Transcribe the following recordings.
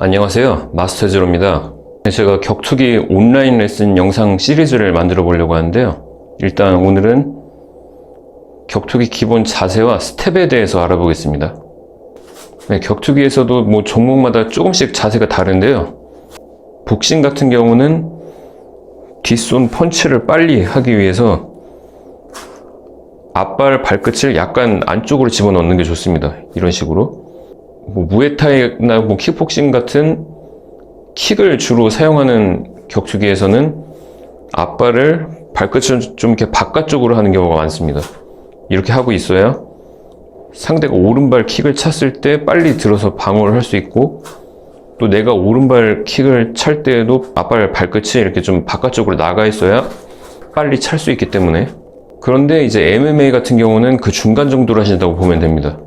안녕하세요, 마스터 제로입니다. 제가 격투기 온라인 레슨 영상 시리즈를 만들어 보려고 하는데요. 일단 오늘은 격투기 기본 자세와 스텝에 대해서 알아보겠습니다. 격투기에서도 종목마다 조금씩 자세가 다른데요. 복싱 같은 경우는 뒷손 펀치를 빨리 하기 위해서 앞발 발끝을 약간 안쪽으로 집어넣는 게 좋습니다. 이런 식으로. 무에타이나 킥복싱 같은 킥을 주로 사용하는 격투기에서는 앞발을 발끝을 좀 이렇게 바깥쪽으로 하는 경우가 많습니다. 이렇게 하고 있어야 상대가 오른발 킥을 찼을 때 빨리 들어서 방어를 할 수 있고, 또 내가 오른발 킥을 찰 때에도 앞발 발끝이 이렇게 좀 바깥쪽으로 나가 있어야 빨리 찰 수 있기 때문에. 그런데 이제 MMA 같은 경우는 그 중간 정도로 하신다고 보면 됩니다.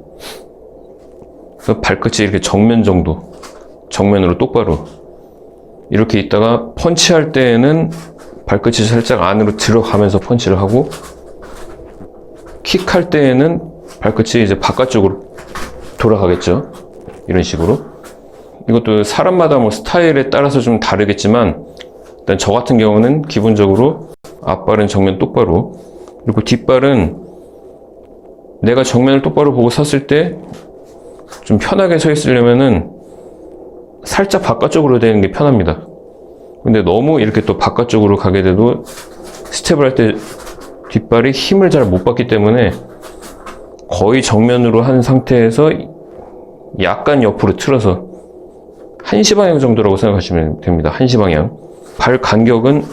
그래서 발끝이 이렇게 정면 정도, 정면으로 똑바로 이렇게 있다가 펀치할 때에는 발끝이 살짝 안으로 들어가면서 펀치를 하고, 킥할 때에는 발끝이 이제 바깥쪽으로 돌아가겠죠. 이런 식으로. 이것도 사람마다 스타일에 따라서 좀 다르겠지만, 일단 저 같은 경우는 기본적으로 앞발은 정면 똑바로, 그리고 뒷발은 내가 정면을 똑바로 보고 섰을 때 좀 편하게 서 있으려면은 살짝 바깥쪽으로 되는 게 편합니다. 근데 너무 이렇게 또 바깥쪽으로 가게 돼도 스텝을 할 때 뒷발이 힘을 잘 못 받기 때문에 거의 정면으로 한 상태에서 약간 옆으로 틀어서 한시 방향 정도라고 생각하시면 됩니다. 한시 방향. 발 간격은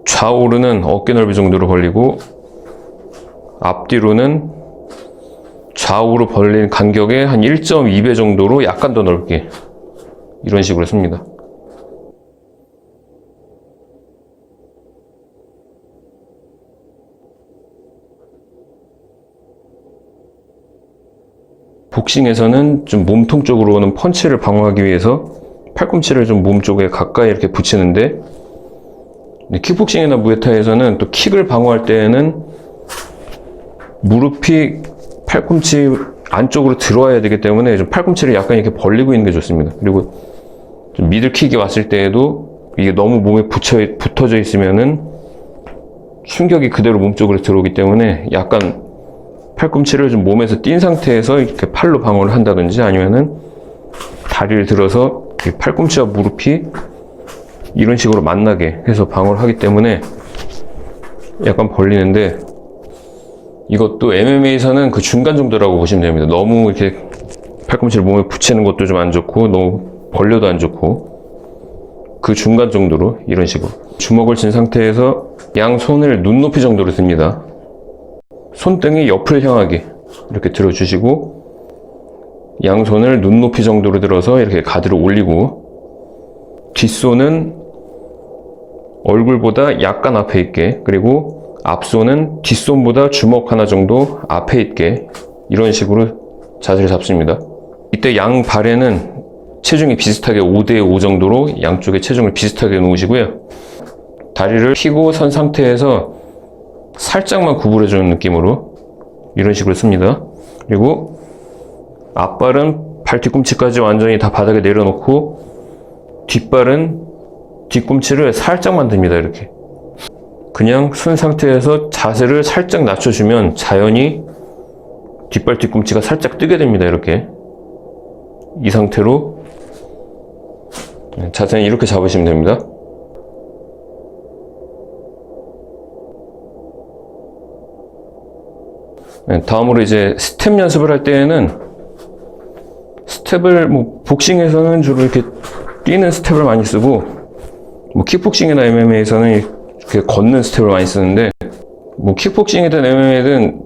좌우로는 어깨 넓이 정도로 벌리고, 앞뒤로는 좌우로 벌린 간격의 한 1.2배 정도로 약간 더 넓게, 이런 식으로 씁니다. 복싱에서는 좀 몸통 쪽으로 오는 펀치를 방어하기 위해서 팔꿈치를 좀 몸 쪽에 가까이 이렇게 붙이는데, 킥복싱이나 무에타이에서는 또 킥을 방어할 때에는 무릎이 팔꿈치 안쪽으로 들어와야 되기 때문에 좀 팔꿈치를 약간 이렇게 벌리고 있는 게 좋습니다. 그리고 좀 미들킥이 왔을 때에도 이게 너무 몸에 붙어져 있으면은 충격이 그대로 몸 쪽으로 들어오기 때문에 약간 팔꿈치를 좀 몸에서 띈 상태에서 이렇게 팔로 방어를 한다든지, 아니면은 다리를 들어서 팔꿈치와 무릎이 이런 식으로 만나게 해서 방어를 하기 때문에 약간 벌리는데, 이것도 MMA에서는 그 중간 정도라고 보시면 됩니다. 너무 이렇게 팔꿈치를 몸에 붙이는 것도 좀 안 좋고, 너무 벌려도 안 좋고, 그 중간 정도로 이런 식으로 주먹을 쥔 상태에서 양손을 눈높이 정도로 듭니다. 손등이 옆을 향하게 이렇게 들어주시고, 양손을 눈높이 정도로 들어서 이렇게 가드를 올리고, 뒷손은 얼굴보다 약간 앞에 있게, 그리고 앞손은 뒷손보다 주먹 하나 정도 앞에 있게, 이런 식으로 자세를 잡습니다. 이때 양 발에는 체중이 비슷하게 5대5 정도로 양쪽에 체중을 비슷하게 놓으시고요. 다리를 펴고 선 상태에서 살짝만 구부려주는 느낌으로 이런 식으로 씁니다. 그리고 앞발은 발 뒤꿈치까지 완전히 다 바닥에 내려놓고, 뒷발은 뒤꿈치를 살짝만 듭니다. 이렇게 그냥 쓴 상태에서 자세를 살짝 낮춰주면 자연히 뒷발 뒤꿈치가 살짝 뜨게 됩니다. 이렇게 이 상태로 자세는 이렇게 잡으시면 됩니다. 다음으로 이제 스텝 연습을 할 때에는 스텝을 복싱에서는 주로 이렇게 뛰는 스텝을 많이 쓰고, 킥복싱이나 MMA에서는 이렇게 걷는 스텝을 많이 쓰는데, 킥복싱이든 MMA든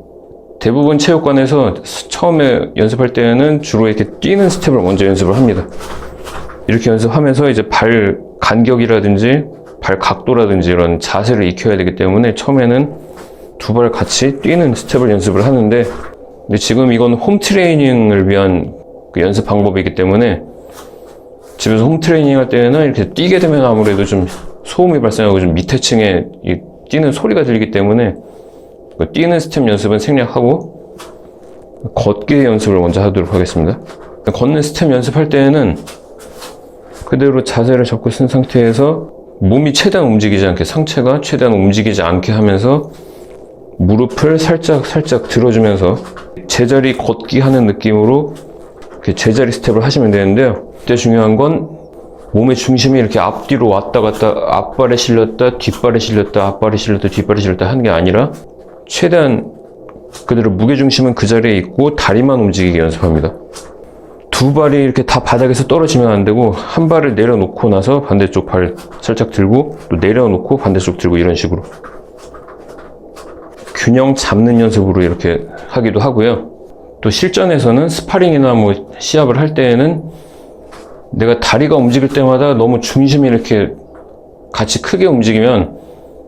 대부분 체육관에서 처음에 연습할 때는 주로 이렇게 뛰는 스텝을 먼저 연습을 합니다. 이렇게 연습하면서 이제 발 간격이라든지 발 각도라든지 이런 자세를 익혀야 되기 때문에 처음에는 두 발 같이 뛰는 스텝을 연습을 하는데, 근데 지금 이건 홈 트레이닝을 위한 그 연습 방법이기 때문에 집에서 홈 트레이닝 할 때는 이렇게 뛰게 되면 아무래도 좀 소음이 발생하고 좀 밑에 층에 뛰는 소리가 들리기 때문에 뛰는 스텝 연습은 생략하고 걷기 연습을 먼저 하도록 하겠습니다. 걷는 스텝 연습할 때는 그대로 자세를 잡고 쓴 상태에서 몸이 최대한 움직이지 않게, 상체가 최대한 움직이지 않게 하면서 무릎을 살짝 들어주면서 제자리 걷기 하는 느낌으로 이렇게 제자리 스텝을 하시면 되는데요. 이때 중요한 건 몸의 중심이 이렇게 앞뒤로 왔다 갔다, 앞발에 실렸다, 뒷발에 실렸다, 앞발에 실렸다, 뒷발에 실렸다 하는 게 아니라 최대한 그대로 무게중심은 그 자리에 있고 다리만 움직이게 연습합니다. 두 발이 이렇게 다 바닥에서 떨어지면 안 되고 한 발을 내려놓고 나서 반대쪽 발 살짝 들고 또 내려놓고 반대쪽 들고 이런 식으로 균형 잡는 연습으로 이렇게 하기도 하고요. 또 실전에서는 스파링이나 뭐 시합을 할 때에는 내가 다리가 움직일 때마다 너무 중심이 이렇게 같이 크게 움직이면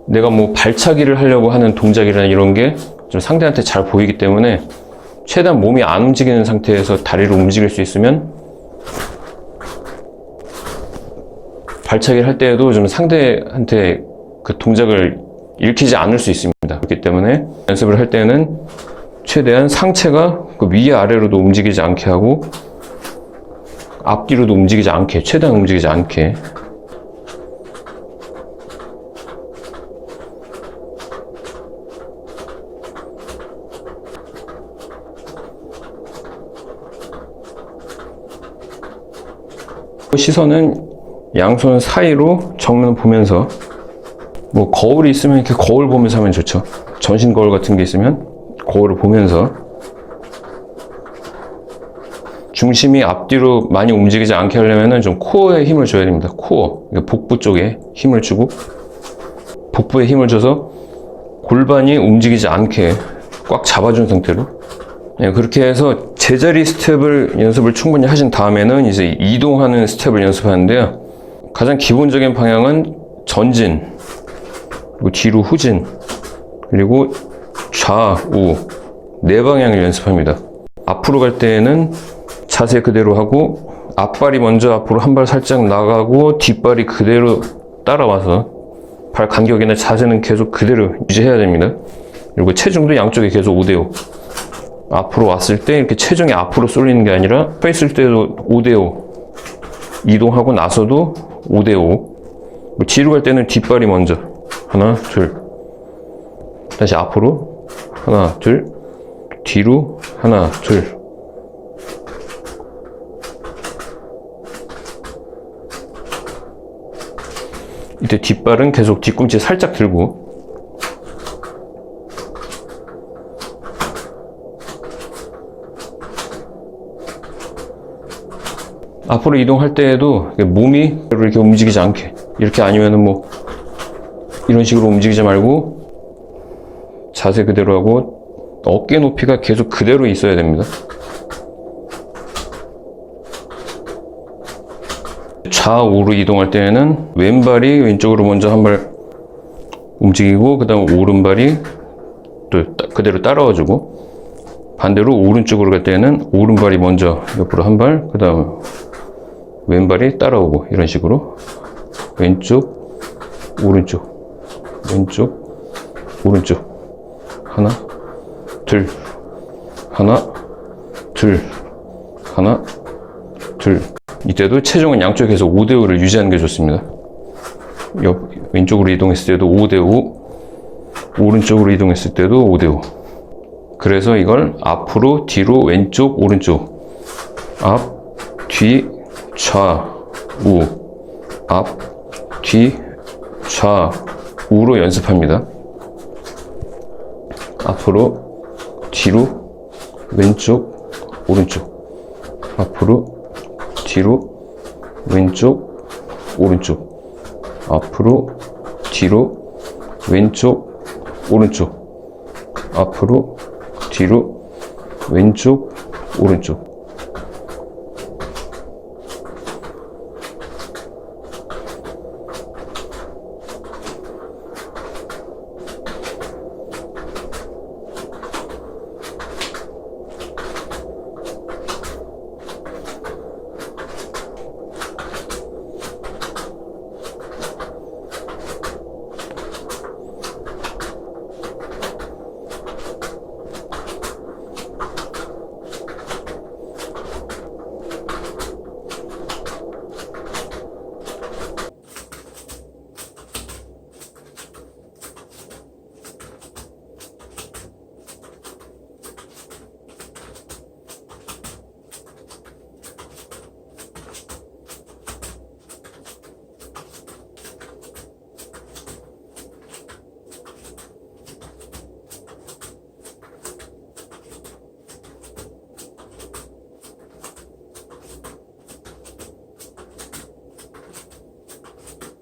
내가 뭐 발차기를 하려고 하는 동작이나 이런 게 좀 상대한테 잘 보이기 때문에 최대한 몸이 안 움직이는 상태에서 다리를 움직일 수 있으면 발차기를 할 때에도 좀 상대한테 그 동작을 읽히지 않을 수 있습니다. 그렇기 때문에 연습을 할 때는 최대한 상체가 그 위아래로도 움직이지 않게 하고 앞뒤로도 움직이지 않게, 최대한 움직이지 않게 시선은 양손 사이로 정면 보면서 뭐 거울이 있으면 이렇게 거울 보면서 하면 좋죠. 전신 거울 같은 게 있으면 거울을 보면서 중심이 앞뒤로 많이 움직이지 않게 하려면 좀 코어에 힘을 줘야 됩니다. 코어, 복부 쪽에 힘을 주고 복부에 힘을 줘서 골반이 움직이지 않게 꽉 잡아준 상태로 그렇게 해서 제자리 스텝을 연습을 충분히 하신 다음에는 이제 이동하는 스텝을 연습하는데요. 가장 기본적인 방향은 전진, 그리고 뒤로 후진, 그리고 좌우 네 방향을 연습합니다. 앞으로 갈 때에는 자세 그대로 하고 앞발이 먼저 앞으로 한 발 살짝 나가고 뒷발이 그대로 따라와서 발 간격이나 자세는 계속 그대로 유지해야 됩니다. 그리고 체중도 양쪽에 계속 5대5 앞으로 왔을 때 이렇게 체중이 앞으로 쏠리는 게 아니라 서 있을 때도 5대5 이동하고 나서도 5대5 뒤로 갈 때는 뒷발이 먼저 하나 둘 다시 앞으로 하나 둘 뒤로 하나 둘 이때 뒷발은 계속 뒤꿈치 살짝 들고 앞으로 이동할 때에도 몸이 이렇게 움직이지 않게 이렇게 아니면은 뭐 이런 식으로 움직이지 말고 자세 그대로 하고 어깨 높이가 계속 그대로 있어야 됩니다. 좌우로 이동할 때에는 왼발이 왼쪽으로 먼저 한 발 움직이고 그 다음 오른발이 또 그대로 따라와주고 반대로 오른쪽으로 갈 때는 오른발이 먼저 옆으로 한 발 그 다음 왼발이 따라오고 이런 식으로 왼쪽 오른쪽 왼쪽 오른쪽 하나 둘 하나 둘 하나 둘 이때도 체중은 양쪽에서 5대5를 유지하는 게 좋습니다. 왼쪽으로 이동했을 때도 5대5 오른쪽으로 이동했을 때도 5대5 그래서 이걸 앞으로 뒤로 왼쪽 오른쪽 앞 뒤 좌우 앞 뒤 좌우로 연습합니다. 앞으로 뒤로 왼쪽 오른쪽 앞으로 뒤로 왼쪽 오른쪽 앞으로 뒤로 왼쪽 오른쪽 앞으로 뒤로 왼쪽 오른쪽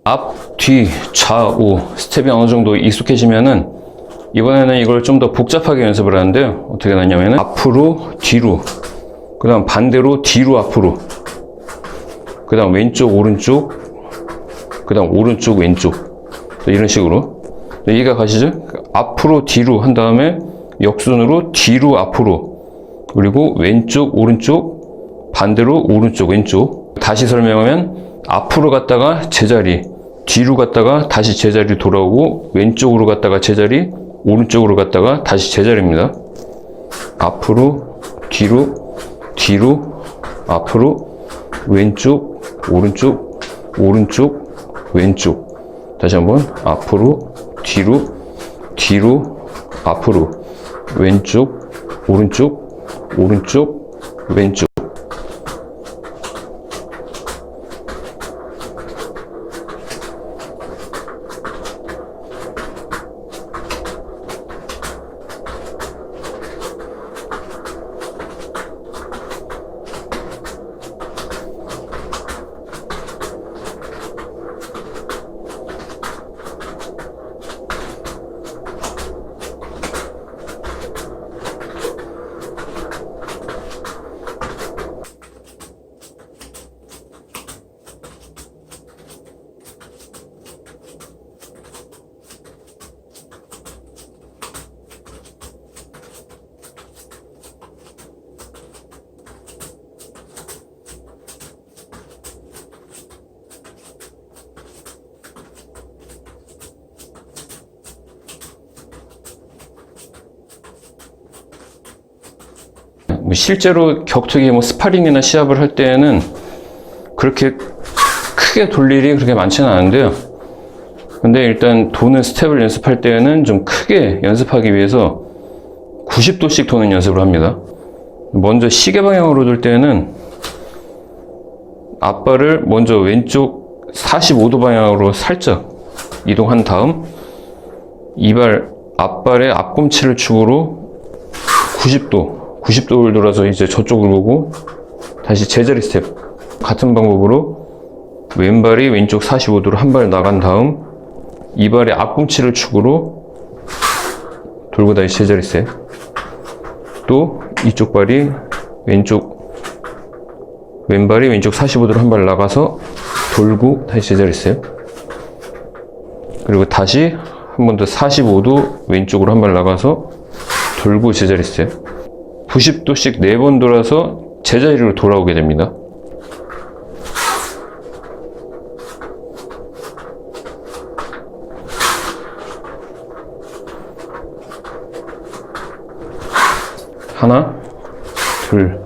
앞, 뒤, 좌우 스텝이 어느 정도 익숙해지면은 이번에는 이걸 좀 더 복잡하게 연습을 하는데요. 어떻게 하냐면은 앞으로, 뒤로, 그 다음 반대로 뒤로, 앞으로, 그 다음 왼쪽, 오른쪽, 그 다음 오른쪽, 왼쪽, 이런 식으로. 이해가 가시죠? 앞으로, 뒤로 한 다음에 역순으로 뒤로, 앞으로, 그리고 왼쪽, 오른쪽, 반대로 오른쪽, 왼쪽. 다시 설명하면 앞으로 갔다가 제자리, 뒤로 갔다가 다시 제자리로 돌아오고, 왼쪽으로 갔다가 제자리, 오른쪽으로 갔다가 다시 제자리입니다. 앞으로, 뒤로, 뒤로, 앞으로, 왼쪽, 오른쪽, 오른쪽, 왼쪽. 다시 한번 앞으로, 뒤로, 뒤로, 앞으로, 왼쪽, 오른쪽, 오른쪽, 왼쪽. 실제로 격투기 스파링이나 시합을 할 때에는 그렇게 크게 돌 일이 그렇게 많지는 않은데요. 근데 일단 도는 스텝을 연습할 때에는 좀 크게 연습하기 위해서 90도씩 도는 연습을 합니다. 먼저 시계 방향으로 돌 때는 앞발을 먼저 왼쪽 45도 방향으로 살짝 이동한 다음 앞발의 앞꿈치를 축으로 90도를 돌아서 이제 저쪽을 보고 다시 제자리 스텝. 같은 방법으로 왼발이 왼쪽 45도로 한 발 나간 다음 이발의 앞꿈치를 축으로 돌고 다시 제자리 스텝. 또 이쪽 발이 왼발이 왼쪽 45도로 한 발 나가서 돌고 다시 제자리 스텝. 그리고 다시 한 번 더 45도 왼쪽으로 한 발 나가서 돌고 제자리 스텝. 90도씩 4번 돌아서 제자리로 돌아오게 됩니다. 하나, 둘,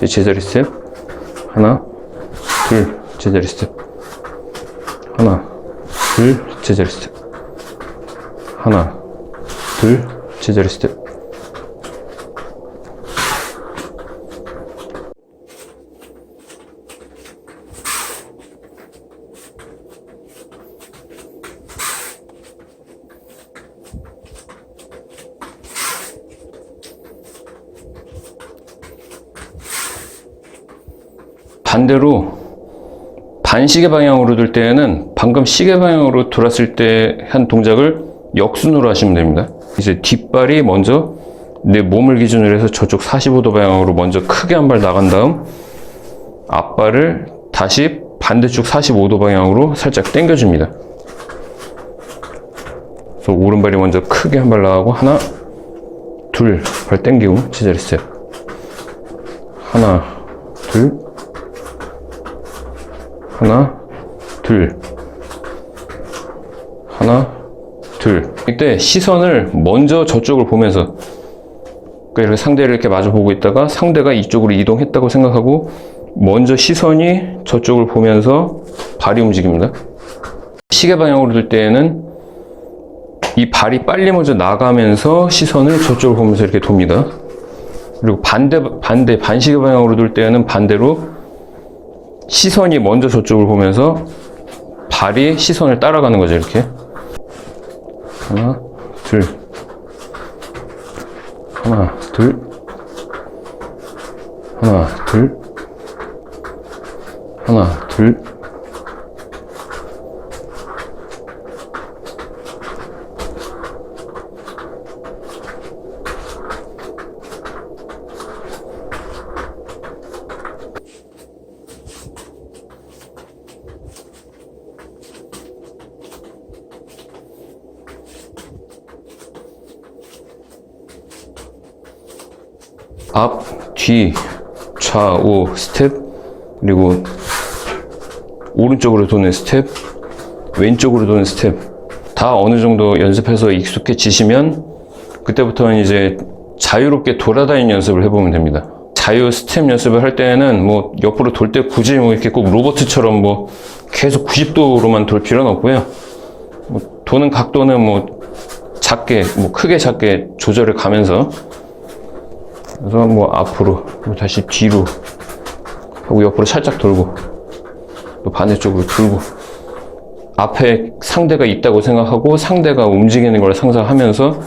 제자리 스텝. 하나, 둘, 제자리 스텝. 하나, 둘, 제자리 스텝. 하나, 둘, 제자리 스텝. 반대로 반시계 방향으로 돌 때에는 방금 시계 방향으로 돌았을 때 한 동작을 역순으로 하시면 됩니다. 이제 뒷발이 먼저 내 몸을 기준으로 해서 저쪽 45도 방향으로 먼저 크게 한 발 나간 다음 앞발을 다시 반대쪽 45도 방향으로 살짝 당겨줍니다. 그래서 오른발이 먼저 크게 한 발 나가고 하나, 둘, 발 당기고 제자리 스텝. 하나, 둘, 하나, 둘, 하나, 둘. 이때 시선을 먼저 저쪽을 보면서 이렇게 상대를 이렇게 마주 보고 있다가 상대가 이쪽으로 이동했다고 생각하고 먼저 시선이 저쪽을 보면서 발이 움직입니다. 시계 방향으로 들 때에는 이 발이 빨리 먼저 나가면서 시선을 저쪽을 보면서 이렇게 돕니다. 그리고 반시계 방향으로 돌 때는 반대로 시선이 먼저 저쪽을 보면서 발이 시선을 따라가는 거죠. 이렇게 하나, 둘, 하나, 둘, 하나, 둘, 하나, 둘, 앞, 뒤, 좌우 스텝, 그리고 오른쪽으로 도는 스텝, 왼쪽으로 도는 스텝 다 어느 정도 연습해서 익숙해지시면 그때부터는 이제 자유롭게 돌아다니는 연습을 해보면 됩니다. 자유 스텝 연습을 할 때는 뭐 옆으로 돌 때 굳이 뭐 이렇게 꼭 로버트처럼 뭐 계속 90도로만 돌 필요는 없고요. 뭐 도는 각도는 뭐 작게, 뭐 크게 작게 조절을 가면서, 그래서 뭐 앞으로, 뭐 다시 뒤로 하고 옆으로 살짝 돌고 또 반대쪽으로 돌고, 앞에 상대가 있다고 생각하고 상대가 움직이는 걸 상상하면서,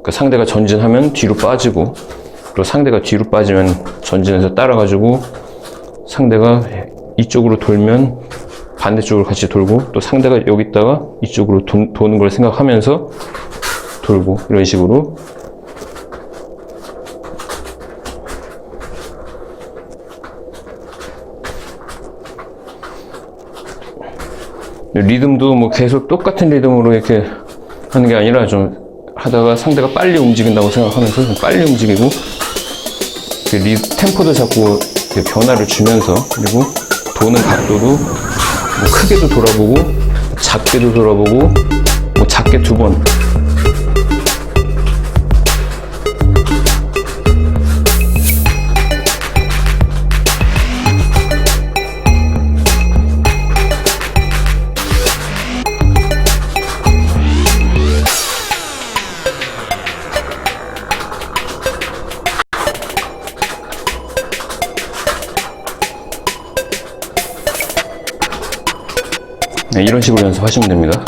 그 상대가 전진하면 뒤로 빠지고, 또 상대가 뒤로 빠지면 전진해서 따라가지고, 상대가 이쪽으로 돌면 반대쪽으로 같이 돌고, 또 상대가 여기 있다가 이쪽으로 도는 걸 생각하면서 돌고, 이런 식으로. 리듬도 뭐 계속 똑같은 리듬으로 이렇게 하는 게 아니라 좀 하다가 상대가 빨리 움직인다고 생각하면서 좀 빨리 움직이고, 템포도 자꾸 이렇게 변화를 주면서, 그리고 도는 각도도 뭐 크게도 돌아보고 작게도 돌아보고 뭐 작게 2번. 네, 이런 식으로 연습하시면 됩니다.